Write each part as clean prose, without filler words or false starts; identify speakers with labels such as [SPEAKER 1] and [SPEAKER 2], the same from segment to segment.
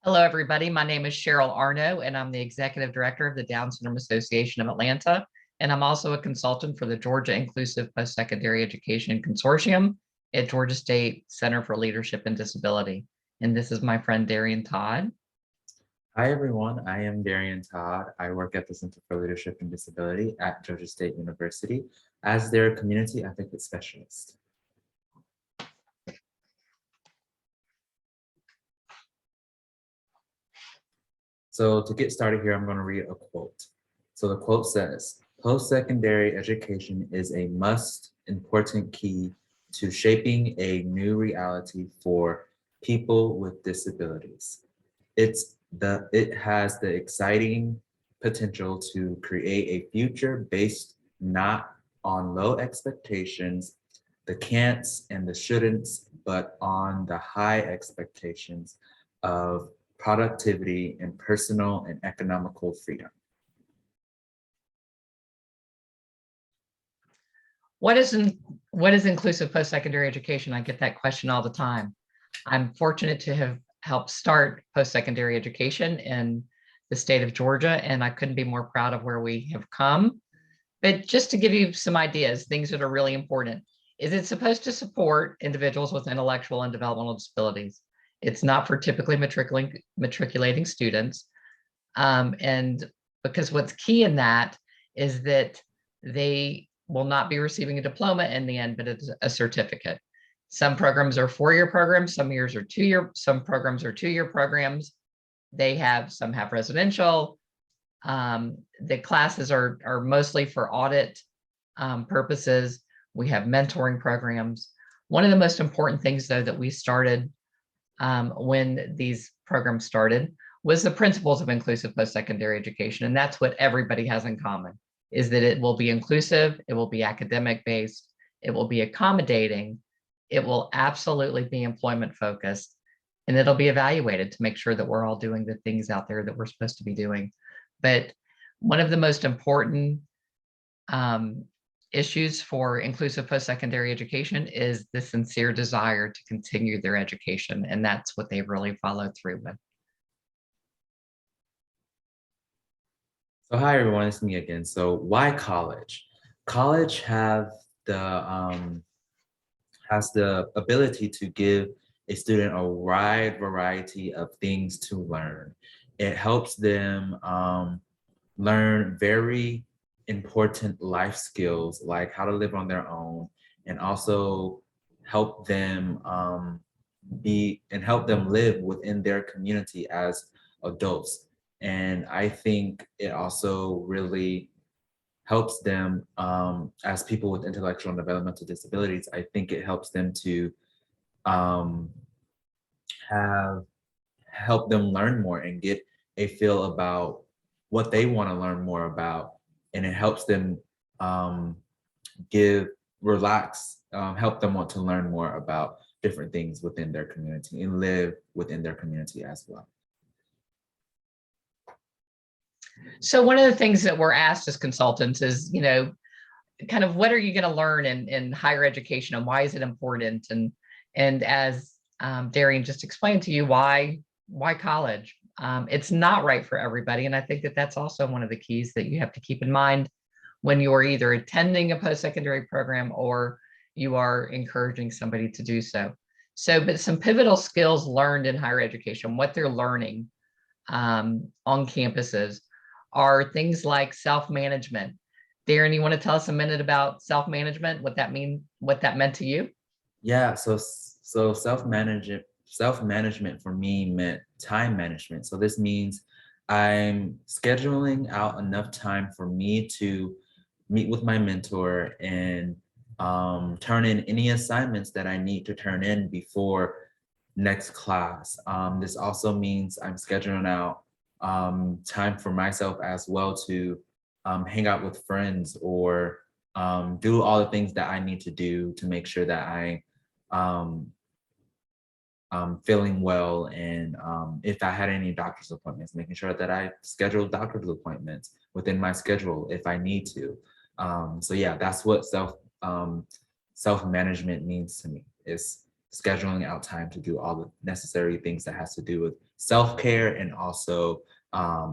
[SPEAKER 1] Hello, everybody. My name is Sheryl Arno, and I'm the Executive Director of the Down Syndrome Association of Atlanta. And I'm also a consultant for the Georgia Inclusive Post-Secondary Education Consortium at Georgia State Center for Leadership and Disability. And this is my friend, Darien Todd.
[SPEAKER 2] Hi, everyone. I am Darien Todd. I work at the Center for Leadership and Disability at Georgia State University as their community advocate specialist. So to get started here, I'm going to read a quote. So the quote says, "Post-secondary education is a must important key to shaping a new reality for people with disabilities. It has the exciting potential to create a future based not on low expectations, the can'ts and the shouldn'ts, but on the high expectations of productivity and personal and economical freedom."
[SPEAKER 1] What is inclusive post-secondary education? I get that question all the time. I'm fortunate to have helped start post-secondary education in the state of Georgia, and I couldn't be more proud of where we have come. But just to give you some ideas, things that are really important, is it's supposed to support individuals with intellectual and developmental disabilities. It's not for typically matriculating students. And because what's key in that is that they will not be receiving a diploma in the end, but it's a certificate. Some programs are 4-year programs, some programs are 2-year programs. Some have residential. The classes are mostly for audit purposes. We have mentoring programs. One of the most important things, though, that we started when these programs started was the principles of inclusive post-secondary education. And that's what everybody has in common, is that it will be inclusive, it will be academic based, it will be accommodating, it will absolutely be employment focused, and it'll be evaluated to make sure that we're all doing the things out there that we're supposed to be doing. But one of the most important issues for inclusive post-secondary education is the sincere desire to continue their education. And that's what they've really followed through with.
[SPEAKER 2] So hi, everyone, it's me again. So why college? College has the ability to give a student a wide variety of things to learn. It helps them learn very important life skills like how to live on their own, and also help them help them live within their community as adults. And I think it also really helps them as people with intellectual and developmental disabilities. I think it helps them to um, help them learn more and get a feel about what they want to learn more about. And it helps them help them want to learn more about different things within their community and live within their community as well.
[SPEAKER 1] So one of the things that we're asked as consultants is, kind of what are you going to learn in higher education, and why is it important? And as Darien just explained to you, why college? It's not right for everybody. And I think that that's also one of the keys that you have to keep in mind when you're either attending a post-secondary program or you are encouraging somebody to do so. But some pivotal skills learned in higher education, what they're learning on campuses, are things like self-management. Darren, you want to tell us a minute about self-management, what that meant to you?
[SPEAKER 2] Yeah, so self-management for me meant time management. So this means I'm scheduling out enough time for me to meet with my mentor and turn in any assignments that I need to turn in before next class. This also means I'm scheduling out time for myself as well to hang out with friends or do all the things that I need to do to make sure that I'm feeling well. And if I had any doctor's appointments, making sure that I schedule doctor's appointments within my schedule if I need to. So yeah, that's what self-management means to me, is scheduling out time to do all the necessary things that has to do with self-care and also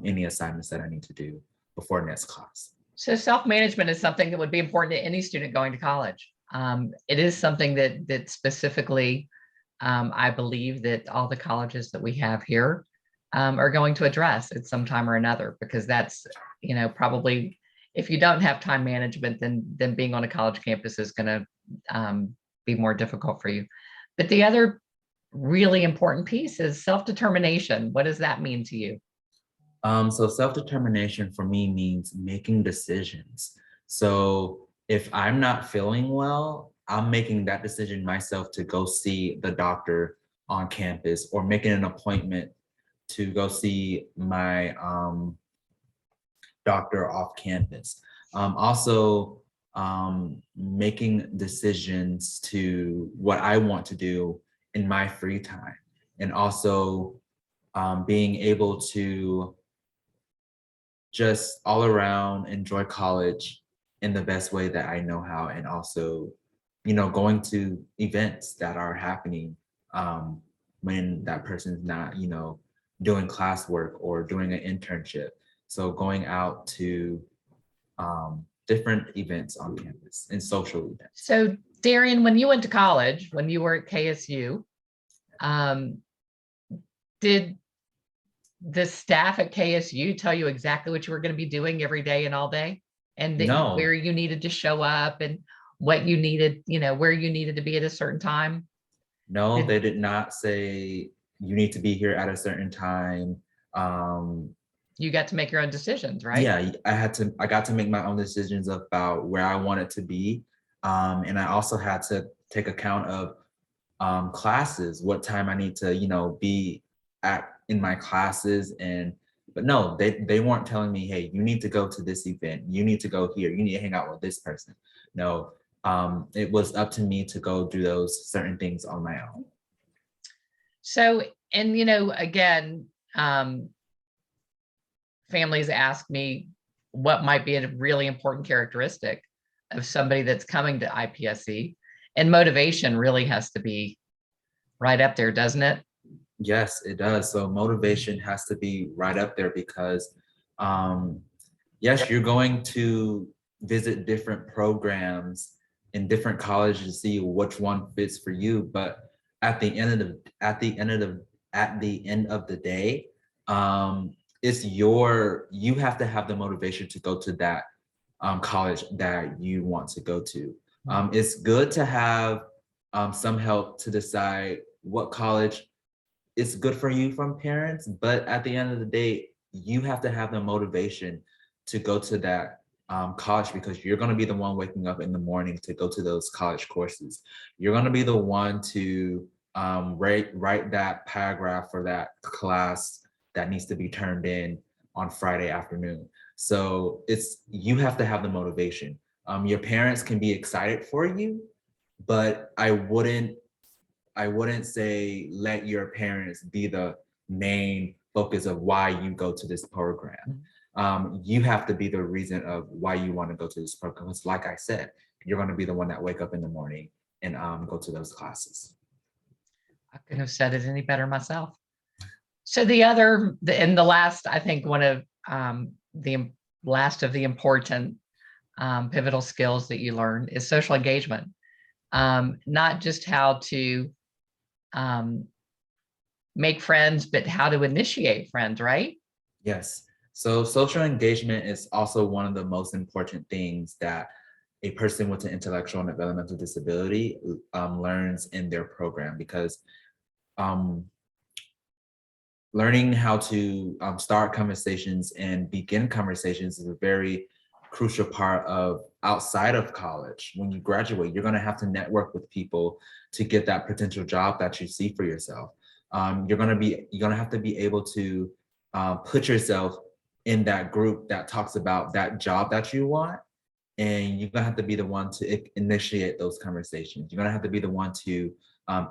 [SPEAKER 2] any assignments that I need to do before next class.
[SPEAKER 1] So self-management is something that would be important to any student going to college. It is something that specifically, I believe that all the colleges that we have here are going to address at some time or another, because that's, probably, if you don't have time management, then being on a college campus is going to be more difficult for you. But the other really important piece is self-determination. What does that mean to you?
[SPEAKER 2] So self-determination for me means making decisions. So if I'm not feeling well, I'm making that decision myself to go see the doctor on campus, or making an appointment to go see my doctor off campus. Also, making decisions to what I want to do in my free time, and also being able to just all around enjoy college in the best way that I know how, and also, going to events that are happening when that person's not, doing classwork or doing an internship. So going out to different events on campus and social events.
[SPEAKER 1] So Darien, when you went to college, when you were at KSU, did the staff at KSU tell you exactly what you were going to be doing every day and all day, and
[SPEAKER 2] No.
[SPEAKER 1] where you needed to show up and what you needed, where you needed to be at a certain time?
[SPEAKER 2] No, they did not say you need to be here at a certain time.
[SPEAKER 1] You got to make your own decisions, right?
[SPEAKER 2] Yeah, I got to make my own decisions about where I wanted to be. And I also had to take account of classes, what time I need to, be in my classes. But no, they weren't telling me, hey, you need to go to this event, you need to go here, you need to hang out with this person. No, it was up to me to go do those certain things on my own.
[SPEAKER 1] So, and again, families ask me what might be a really important characteristic of somebody that's coming to IPSC, and motivation really has to be right up there, doesn't it?
[SPEAKER 2] Yes, it does. So motivation has to be right up there, because yes, you're going to visit different programs in different colleges to see which one fits for you. But at the end of the day, you have to have the motivation to go to that college that you want to go to. It's good to have some help to decide what college is good for you from parents, but at the end of the day, you have to have the motivation to go to that college, because you're going to be the one waking up in the morning to go to those college courses. You're going to be the one to write that paragraph for that class that needs to be turned in on Friday afternoon. So you have to have the motivation. Your parents can be excited for you, but I wouldn't say let your parents be the main focus of why you go to this program. You have to be the reason of why you want to go to this program. Because like I said, you're going to be the one that wake up in the morning and go to those classes.
[SPEAKER 1] I couldn't have said it any better myself. So the last, I think one of the last of the important pivotal skills that you learn is social engagement. Not just how to make friends, but how to initiate friends, right?
[SPEAKER 2] Yes. So social engagement is also one of the most important things that a person with an intellectual and developmental disability learns in their program, because learning how to start conversations and begin conversations is a very crucial part of outside of college. When you graduate, you're going to have to network with people to get that potential job that you see for yourself. You're going to have to be able to put yourself in that group that talks about that job that you want, and you're going to have to be the one to initiate those conversations. You're going to have to be the one to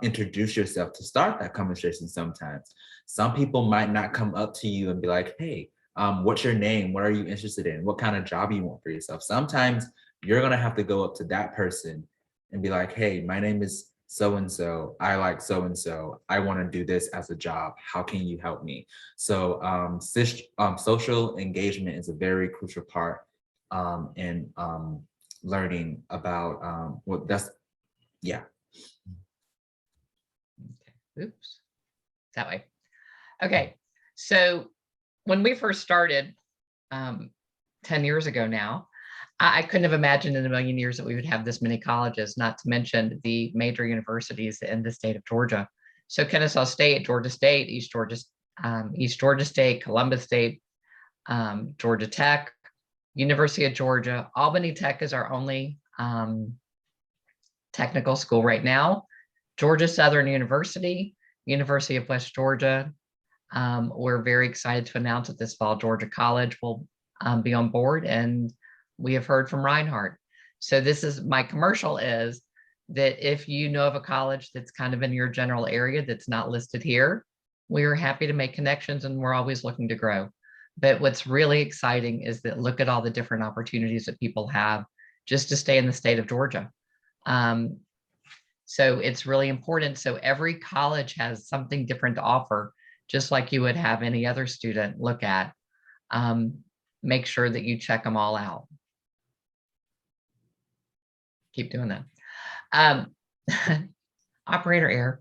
[SPEAKER 2] introduce yourself, to start that conversation. Sometimes some people might not come up to you and be like, hey, what's your name? What are you interested in? What kind of job you want for yourself? Sometimes you're going to have to go up to that person and be like, hey, my name is so-and-so, I like so-and-so, I want to do this as a job, how can you help me? So social engagement is a very crucial part in learning about what that's, yeah.
[SPEAKER 1] Oops, that way. Okay, so when we first started 10 years ago now, I couldn't have imagined in a million years that we would have this many colleges, not to mention the major universities in the state of Georgia. So Kennesaw State, Georgia State, East Georgia State, Columbus State, Georgia Tech, University of Georgia. Albany Tech is our only technical school right now. Georgia Southern University, University of West Georgia. We're very excited to announce that this fall Georgia College will be on board, and we have heard from Reinhardt. So this is my commercial, is that if you know of a college that's kind of in your general area that's not listed here, we are happy to make connections, and we're always looking to grow. But what's really exciting is that look at all the different opportunities that people have just to stay in the state of Georgia. So it's really important. So every college has something different to offer, just like you would have any other student look at. Make sure that you check them all out. Keep doing that. Operator error.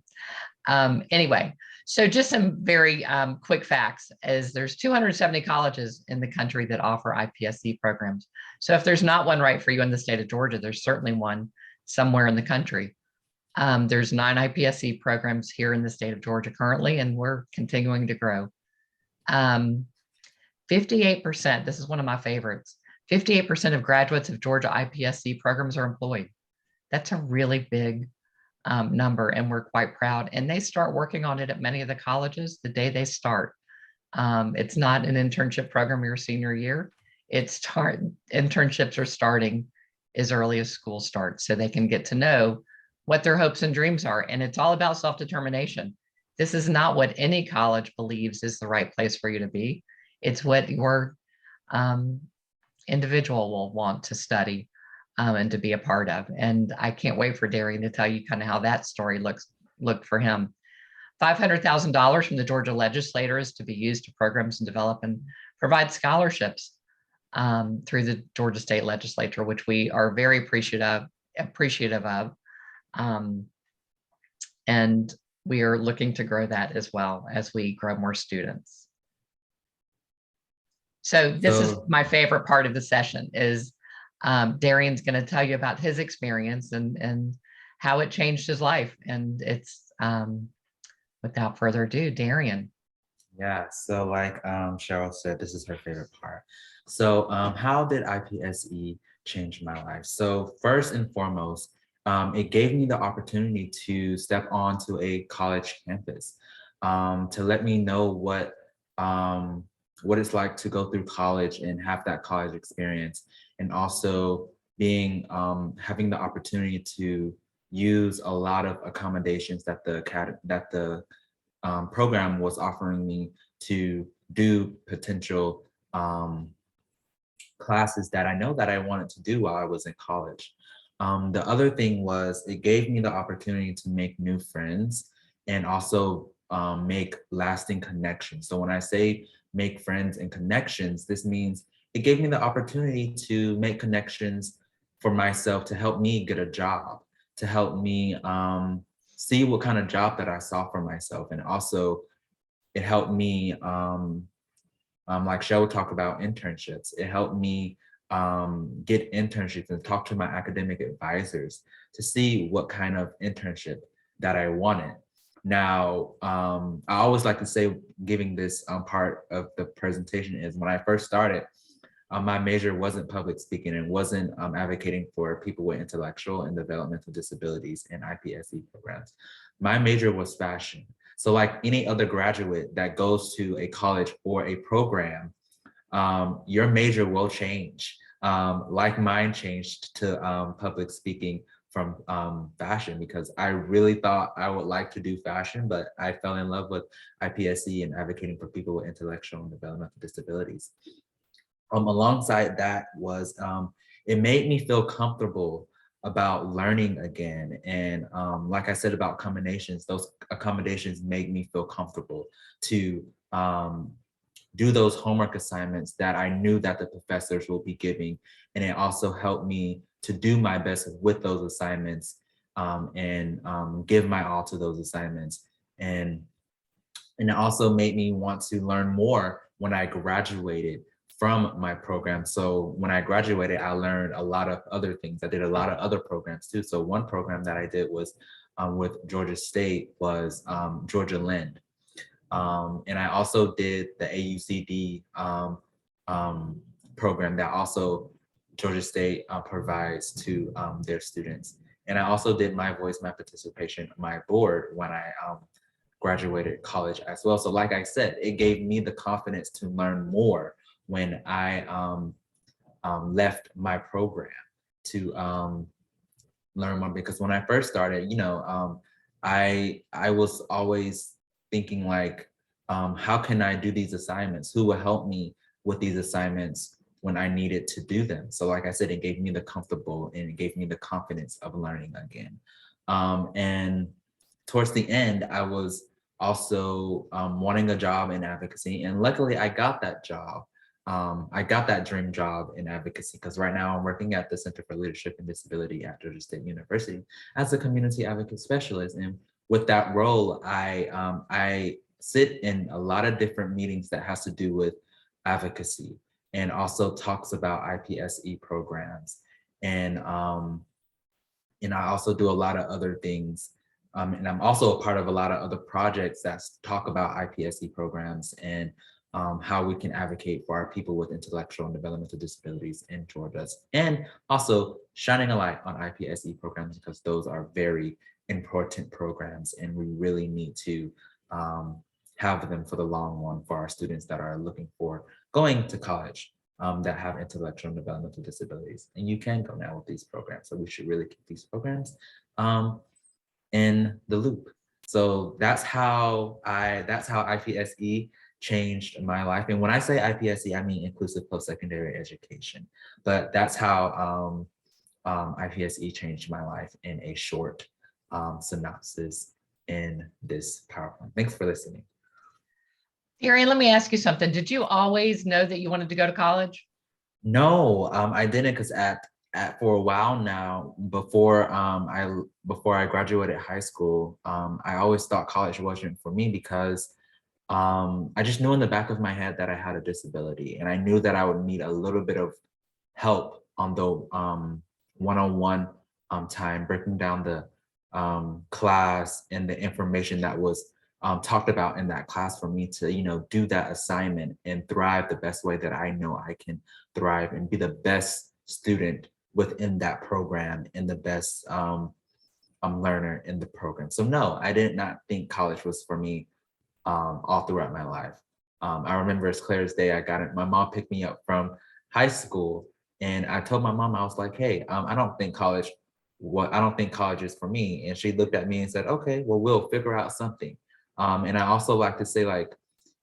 [SPEAKER 1] Anyway, so just some very quick facts is there's 270 colleges in the country that offer IPSC programs. So if there's not one right for you in the state of Georgia, there's certainly one somewhere in the country. There's 9 IPSC programs here in the state of Georgia currently, and we're continuing to grow. 58%, this is one of my favorites, 58% of graduates of Georgia IPSC programs are employed. That's a really big number, and we're quite proud. And they start working on it at many of the colleges the day they start. It's not an internship program your senior year. Internships are starting as early as school starts, so they can get to know what their hopes and dreams are. And it's all about self-determination. This is not what any college believes is the right place for you to be. It's what your individual will want to study and to be a part of. And I can't wait for Darien to tell you kind of how that story looked for him. $500,000 from the Georgia legislature is to be used to programs and develop and provide scholarships through the Georgia State Legislature, which we are very appreciative of. And we are looking to grow that as well as we grow more students. So this is my favorite part of the session is Darien's going to tell you about his experience and how it changed his life. And it's without further ado, Darien.
[SPEAKER 2] Yeah, so like Sheryl said, this is her favorite part. So how did IPSE change my life? So first and foremost, it gave me the opportunity to step onto a college campus, to let me know what it's like to go through college and have that college experience, and also being having the opportunity to use a lot of accommodations that the program was offering me to do potential classes that I know that I wanted to do while I was in college. The other thing was it gave me the opportunity to make new friends and also make lasting connections. So when I say make friends and connections, this means it gave me the opportunity to make connections for myself to help me get a job, to help me see what kind of job that I saw for myself. And also it helped me, like Sheryl talked about internships, it helped me get internships and talk to my academic advisors to see what kind of internship that I wanted. Now, I always like to say, giving this part of the presentation is when I first started, my major wasn't public speaking and wasn't advocating for people with intellectual and developmental disabilities in IPSC programs. My major was fashion. So like any other graduate that goes to a college or a program, your major will change. Like mine changed to public speaking from fashion, because I really thought I would like to do fashion, but I fell in love with IPSC and advocating for people with intellectual and developmental disabilities. Alongside that was, it made me feel comfortable about learning again. And like I said about accommodations, those accommodations made me feel comfortable to do those homework assignments that I knew that the professors will be giving. And it also helped me to do my best with those assignments, and give my all to those assignments. And it also made me want to learn more when I graduated from my program. So when I graduated, I learned a lot of other things. I did a lot of other programs too. So one program that I did was with Georgia State was Georgia Lend. And I also did the AUCD program that also Georgia State provides to their students. And I also did my voice, my participation, my board when I graduated college as well. So like I said, it gave me the confidence to learn more when I left my program to learn more, because when I first started, I was always thinking like, how can I do these assignments? Who will help me with these assignments when I needed to do them? So like I said, it gave me the comfortable and it gave me the confidence of learning again. And towards the end, I was also wanting a job in advocacy. And luckily I got that job. I got that dream job in advocacy because right now I'm working at the Center for Leadership and Disability at Georgia State University as a community advocate specialist. And with that role, I sit in a lot of different meetings that has to do with advocacy and also talks about IPSE programs. And I also do a lot of other things. And I'm also a part of a lot of other projects that talk about IPSE programs and how we can advocate for our people with intellectual and developmental disabilities in Georgia, and also shining a light on IPSE programs because those are very important programs and we really need to have them for the long run for our students that are looking for going to college that have intellectual and developmental disabilities. And you can go now with these programs. So we should really keep these programs in the loop. So that's how IPSE changed my life. And when I say IPSE, I mean inclusive post-secondary education. But that's how IPSE changed my life in a short synopsis in this PowerPoint. Thanks for listening.
[SPEAKER 1] Darien, let me ask you something. Did you always know that you wanted to go to college?
[SPEAKER 2] No, I didn't, because at for a while now, before I graduated high school, I always thought college wasn't for me because I just knew in the back of my head that I had a disability, and I knew that I would need a little bit of help on the one-on-one time, breaking down the class and the information that was talked about in that class for me to, do that assignment and thrive the best way that I know I can thrive and be the best student within that program and the best learner in the program. So no, I did not think college was for me all throughout my life. I remember as clear as day, I got it. My mom picked me up from high school and I told my mom, I was like, hey, I don't think college is for me. And she looked at me and said, okay, well, we'll figure out something. And I also like to say, like,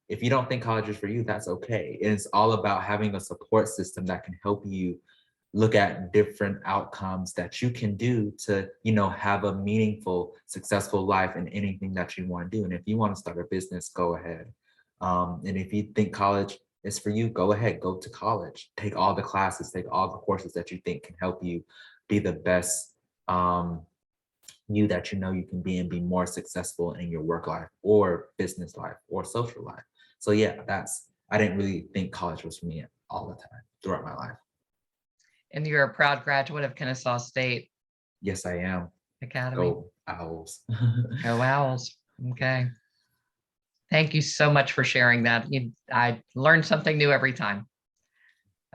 [SPEAKER 2] if you don't think college is for you, that's okay. And it's all about having a support system that can help you look at different outcomes that you can do to, have a meaningful, successful life in anything that you want to do. And if you want to start a business, go ahead. And if you think college is for you, go ahead, go to college, take all the classes, take all the courses that you think can help you be the best you that you know you can be and be more successful in your work life or business life or social life. So yeah, I didn't really think college was for me all the time throughout my life.
[SPEAKER 1] And you're a proud graduate of Kennesaw State
[SPEAKER 2] Yes, I am.
[SPEAKER 1] Academy.
[SPEAKER 2] Go Owls.
[SPEAKER 1] Go Owls. Okay. Thank you so much for sharing that. I learned something new every time.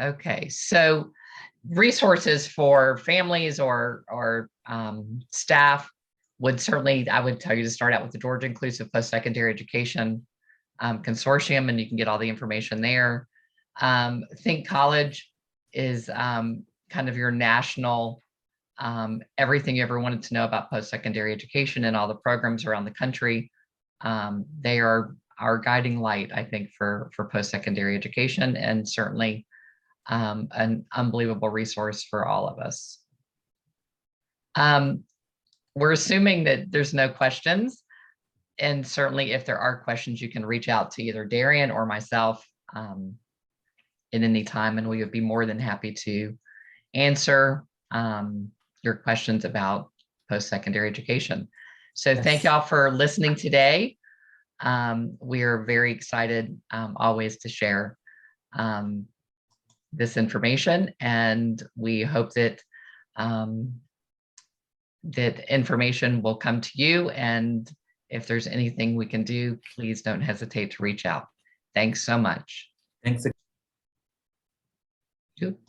[SPEAKER 1] Okay, so resources for families or staff I would tell you to start out with the Georgia Inclusive Post-Secondary Education Consortium, and you can get all the information there. Think College is kind of your national, everything you ever wanted to know about post-secondary education and all the programs around the country. They are our guiding light, I think, for post-secondary education, and certainly an unbelievable resource for all of us. We're assuming that there's no questions. And certainly if there are questions, you can reach out to either Darien or myself at any time, and we would be more than happy to answer your questions about post-secondary education. So thank
[SPEAKER 2] Yes.
[SPEAKER 1] y'all for listening today. We are very excited always to share this information, and we hope that that information will come to you. And if there's anything we can do, please don't hesitate to reach out. Thanks so much.
[SPEAKER 2] Thanks.